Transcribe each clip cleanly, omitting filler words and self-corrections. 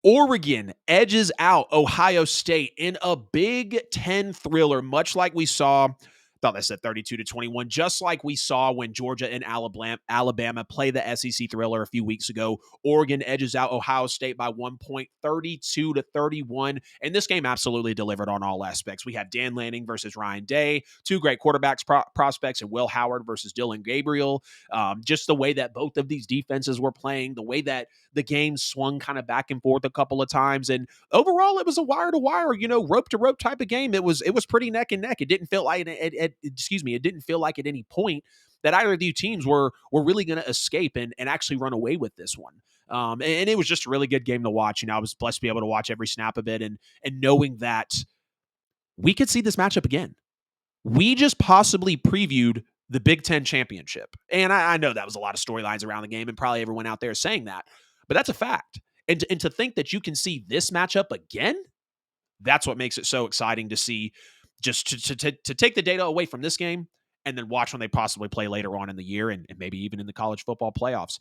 Oregon edges out Ohio State in a Big Ten thriller, much like we saw. I thought I said 32-21, just like we saw when Georgia and Alabama play the SEC thriller a few weeks ago. Oregon edges out Ohio State by 1 point, 32-31. And this game absolutely delivered on all aspects. We have Dan Lanning versus Ryan Day, two great quarterbacks prospects, and Will Howard versus Dylan Gabriel. Just the way that both of these defenses were playing, the way that the game swung kind of back and forth a couple of times. And overall, it was a wire to wire, rope to rope type of game. It was pretty neck and neck. It didn't feel like it didn't feel like at any point that either of these teams were really going to escape and actually run away with this one. And it was just a really good game to watch. I was blessed to be able to watch every snap of it, and knowing that we could see this matchup again. We just possibly previewed the Big Ten championship. And I know that was a lot of storylines around the game, and probably everyone out there saying that, but that's a fact. And to think that you can see this matchup again, that's what makes it so exciting to see, just to take the data away from this game and then watch when they possibly play later on in the year, and maybe even in the college football playoffs.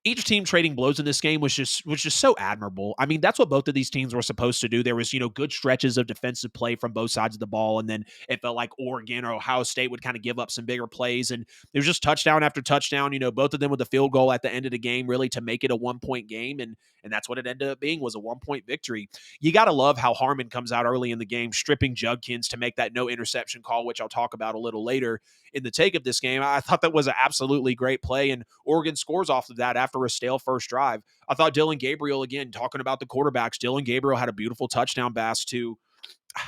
Each team trading blows in this game was just so admirable. I mean, that's what both of these teams were supposed to do. There was, good stretches of defensive play from both sides of the ball, and then it felt like Oregon or Ohio State would kind of give up some bigger plays, and there was just touchdown after touchdown, both of them with a field goal at the end of the game, really to make it a 1-point game, and that's what it ended up being, was a 1-point victory. You got to love how Harmon comes out early in the game, stripping Judkins to make that no interception call, which I'll talk about a little later in the take of this game. I thought that was an absolutely great play, and Oregon scores off of that after a stale first drive. I thought Dylan Gabriel, again, talking about the quarterbacks, Dylan Gabriel had a beautiful touchdown pass to,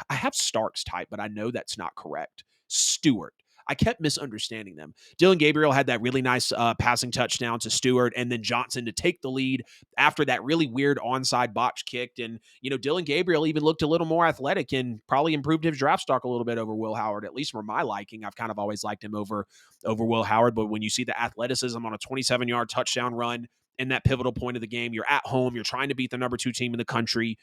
I have Starks type, but I know that's not correct, Stewart. I kept misunderstanding them. Dylan Gabriel had that really nice passing touchdown to Stewart, and then Johnson to take the lead after that really weird onside botch kicked. And, Dylan Gabriel even looked a little more athletic and probably improved his draft stock a little bit over Will Howard, at least for my liking. I've kind of always liked him over Will Howard, but when you see the athleticism on a 27-yard touchdown run in that pivotal point of the game, you're at home, you're trying to beat the number 2 team in the country.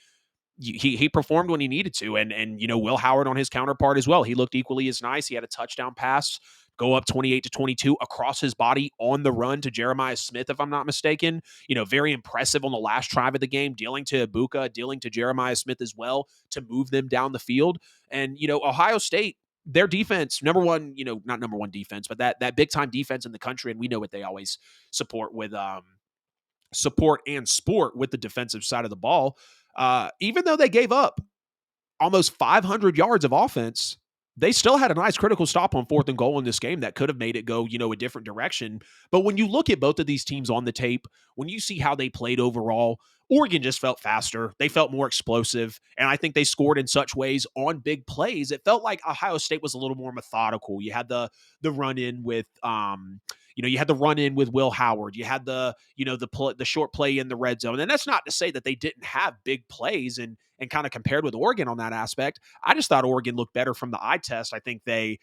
He performed when he needed to, and Will Howard on his counterpart as well. He looked equally as nice. He had a touchdown pass go up 28-22 across his body on the run to Jeremiah Smith, if I'm not mistaken. Very impressive on the last drive of the game, dealing to Ibuka, dealing to Jeremiah Smith as well to move them down the field. And Ohio State, their defense, number one, not number one defense, but that big time defense in the country, and we know what they always support with support and sport with the defensive side of the ball. Even though they gave up almost 500 yards of offense, they still had a nice critical stop on 4th and goal in this game that could have made it go, a different direction. But when you look at both of these teams on the tape, when you see how they played overall, Oregon just felt faster. They felt more explosive. And I think they scored in such ways on big plays. It felt like Ohio State was a little more methodical. You had the run in with, you had the run in with Will Howard. You had the short play in the red zone. And that's not to say that they didn't have big plays and kind of compared with Oregon on that aspect. I just thought Oregon looked better from the eye test. I think they're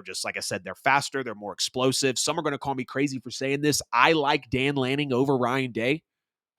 just, like I said, they're faster. They're more explosive. Some are going to call me crazy for saying this. I like Dan Lanning over Ryan Day.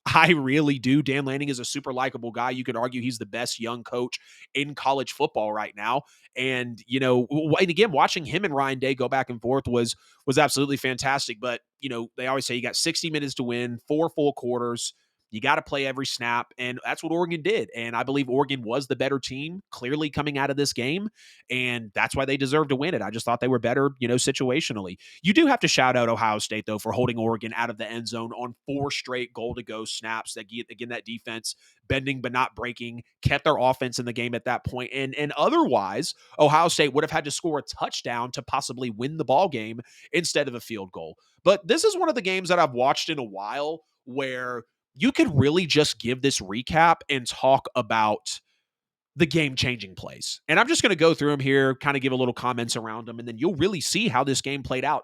I really do. Dan Lanning is a super likable guy. You could argue he's the best young coach in college football right now. And, and again, watching him and Ryan Day go back and forth was absolutely fantastic. But, they always say you got 60 minutes to win, 4 full quarters. You got to play every snap, and that's what Oregon did. And I believe Oregon was the better team, clearly coming out of this game, and that's why they deserved to win it. I just thought they were better, situationally. You do have to shout out Ohio State, though, for holding Oregon out of the end zone on 4 straight goal-to-go snaps. That, again, that defense bending but not breaking, kept their offense in the game at that point. And otherwise, Ohio State would have had to score a touchdown to possibly win the ball game instead of a field goal. But this is one of the games that I've watched in a while where you could really just give this recap and talk about the game-changing plays. And I'm just going to go through them here, kind of give a little comments around them, and then you'll really see how this game played out.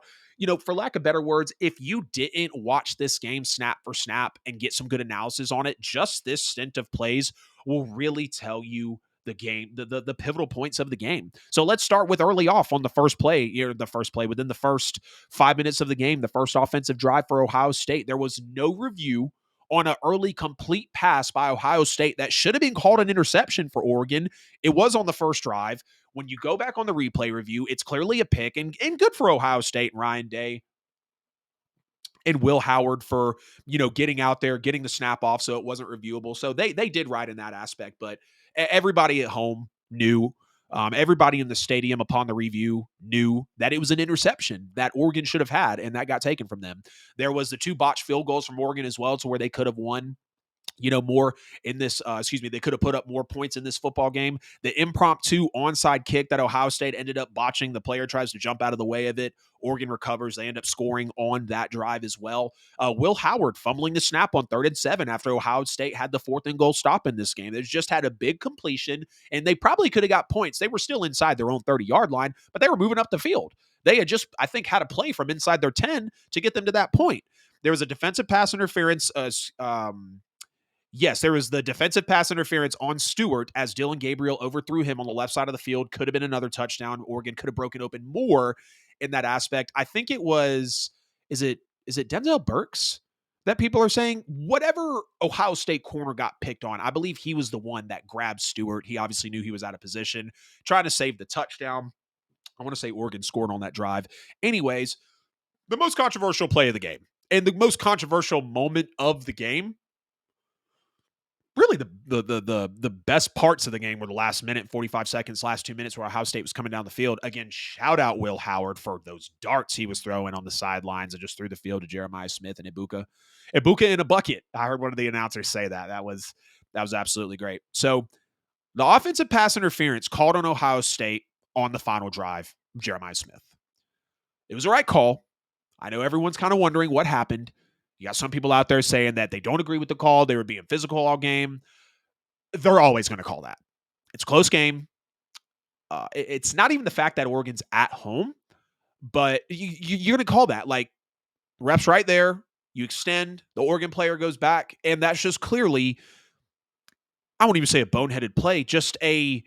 For lack of better words, if you didn't watch this game snap for snap and get some good analysis on it, just this stint of plays will really tell you the game, the pivotal points of the game. So let's start with early off on the first play, within the first 5 minutes of the game, the first offensive drive for Ohio State. There was no review on an early complete pass by Ohio State that should have been called an interception for Oregon. It was on the first drive. When you go back on the replay review, it's clearly a pick, and good for Ohio State and Ryan Day. and Will Howard for, getting out there, getting the snap off so it wasn't reviewable. So they did right in that aspect, but everybody at home knew, everybody in the stadium upon the review knew that it was an interception that Oregon should have had, and that got taken from them. There was the 2 botched field goals from Oregon as well, to where they could have won, more in this, they could have put up more points in this football game. The impromptu onside kick that Ohio State ended up botching, the player tries to jump out of the way of it. Oregon recovers. They end up scoring on that drive as well. Will Howard fumbling the snap on 3rd and 7 after Ohio State had the 4th and goal stop in this game. They just had a big completion, and they probably could have got points. They were still inside their own 30-yard line, but they were moving up the field. They had just, I think, had a play from inside their 10 to get them to that point. There was a defensive pass interference, yes, there was the defensive pass interference on Stewart as Dylan Gabriel overthrew him on the left side of the field. Could have been another touchdown. Oregon could have broken open more in that aspect. I think it was, is it Denzel Burks that people are saying? Whatever Ohio State corner got picked on, I believe he was the one that grabbed Stewart. He obviously knew he was out of position, trying to save the touchdown. I want to say Oregon scored on that drive. Anyways, the most controversial play of the game and the most controversial moment of the game, really the best parts of the game were the last minute, 45 seconds, last 2 minutes where Ohio State was coming down the field. Again, shout out Will Howard for those darts he was throwing on the sidelines and just through the field to Jeremiah Smith and Ibuka. Ibuka in a bucket. I heard one of the announcers say that. That was absolutely great. So the offensive pass interference called on Ohio State on the final drive, Jeremiah Smith. It was the right call. I know everyone's kind of wondering what happened. You got some people out there saying that they don't agree with the call. They were being physical all game. They're always going to call that. It's a close game. It's not even the fact that Oregon's at home, but you're going to call that. Like, ref's right there. You extend. The Oregon player goes back, and that's just clearly, I won't even say a boneheaded play, just a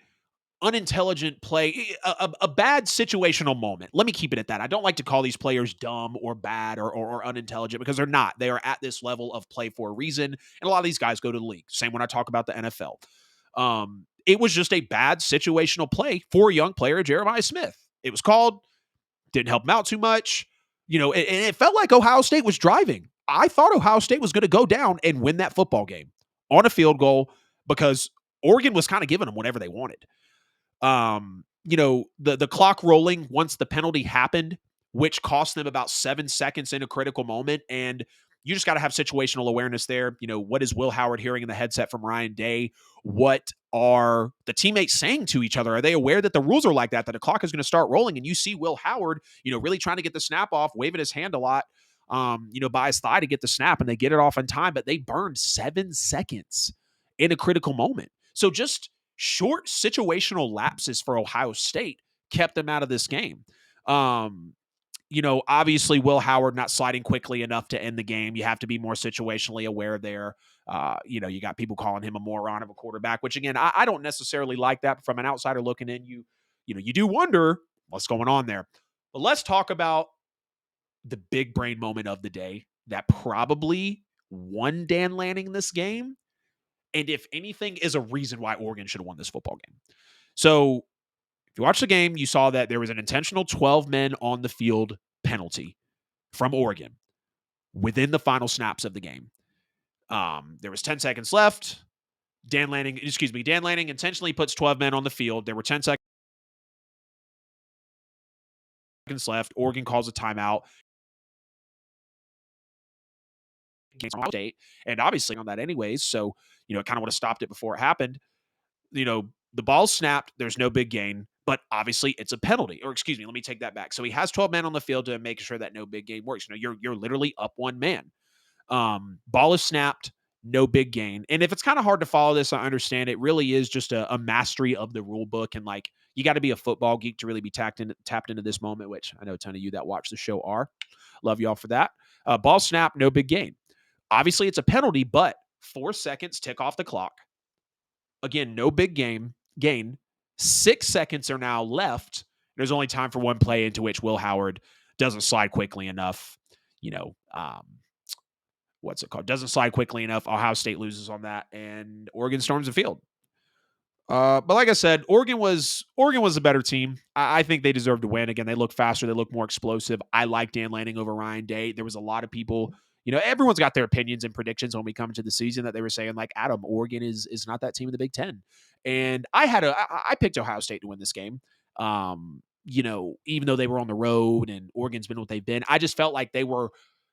unintelligent play, a bad situational moment. Let me keep it at that. I don't like to call these players dumb or bad or unintelligent, because they're not. They are at this level of play for a reason, and a lot of these guys go to the league. Same when I talk about the NFL. It was just a bad situational play for a young player, Jeremiah Smith. It was called, didn't help him out too much. And it felt like Ohio State was driving. I thought Ohio State was going to go down and win that football game on a field goal, because Oregon was kind of giving them whatever they wanted. The clock rolling once the penalty happened, which cost them about 7 seconds in a critical moment. And you just got to have situational awareness there. What is Will Howard hearing in the headset from Ryan Day? What are the teammates saying to each other? Are they aware that the rules are like that the clock is going to start rolling? And you see Will Howard, really trying to get the snap off, waving his hand a lot, by his thigh to get the snap, and they get it off in time, but they burned 7 seconds in a critical moment. So just short situational lapses for Ohio State kept them out of this game. Obviously Will Howard not sliding quickly enough to end the game. You have to be more situationally aware there. You got people calling him a moron of a quarterback, which again, I don't necessarily like that. From an outsider looking in, you do wonder what's going on there. But let's talk about the big brain moment of the day that probably won Dan Lanning this game, and if anything, is a reason why Oregon should have won this football game. So if you watch the game, you saw that there was an intentional 12 men on the field penalty from Oregon within the final snaps of the game. There was 10 seconds left. Dan Lanning intentionally puts 12 men on the field. There were 10 seconds left. Oregon calls a timeout. And obviously on that anyways, so it kind of would have stopped it before it happened. The ball snapped. There's no big gain, but obviously it's a penalty. Or excuse me, let me take that back. So he has 12 men on the field to make sure that no big gain works. You're literally up one man. Ball is snapped, no big gain. And if it's kind of hard to follow this, I understand it really is just a mastery of the rule book. And like, you got to be a football geek to really be tapped into this moment, which I know a ton of you that watch the show are. Love y'all for that. Ball snap, no big gain. Obviously it's a penalty, but 4 seconds tick off the clock. Again, no big gain. 6 seconds are now left. There's only time for one play into which Will Howard doesn't slide quickly enough. Doesn't slide quickly enough. Ohio State loses on that, and Oregon storms the field. But like I said, Oregon was a better team. I think they deserve to win. Again, they look faster, they look more explosive. I like Dan Lanning over Ryan Day. There was a lot of people, everyone's got their opinions and predictions when we come to the season that they were saying like, Adam, Oregon is not that team in the Big Ten, and I picked Ohio State to win this game. Even though they were on the road and Oregon's been what they've been, I just felt like they were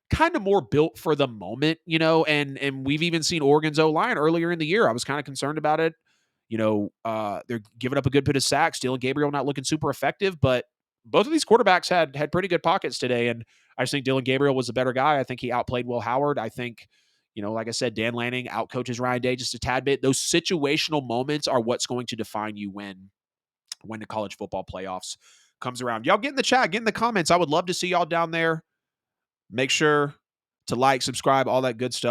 kind of more built for the moment, and we've even seen Oregon's O-line earlier in the year. I was kind of concerned about it. They're giving up a good bit of sacks. Dylan Gabriel not looking super effective, but both of these quarterbacks had pretty good pockets today. And I just think Dylan Gabriel was a better guy. I think he outplayed Will Howard. I think, like I said, Dan Lanning outcoaches Ryan Day just a tad bit. Those situational moments are what's going to define you when the college football playoffs comes around. Y'all get in the chat, get in the comments. I would love to see y'all down there. Make sure to like, subscribe, all that good stuff.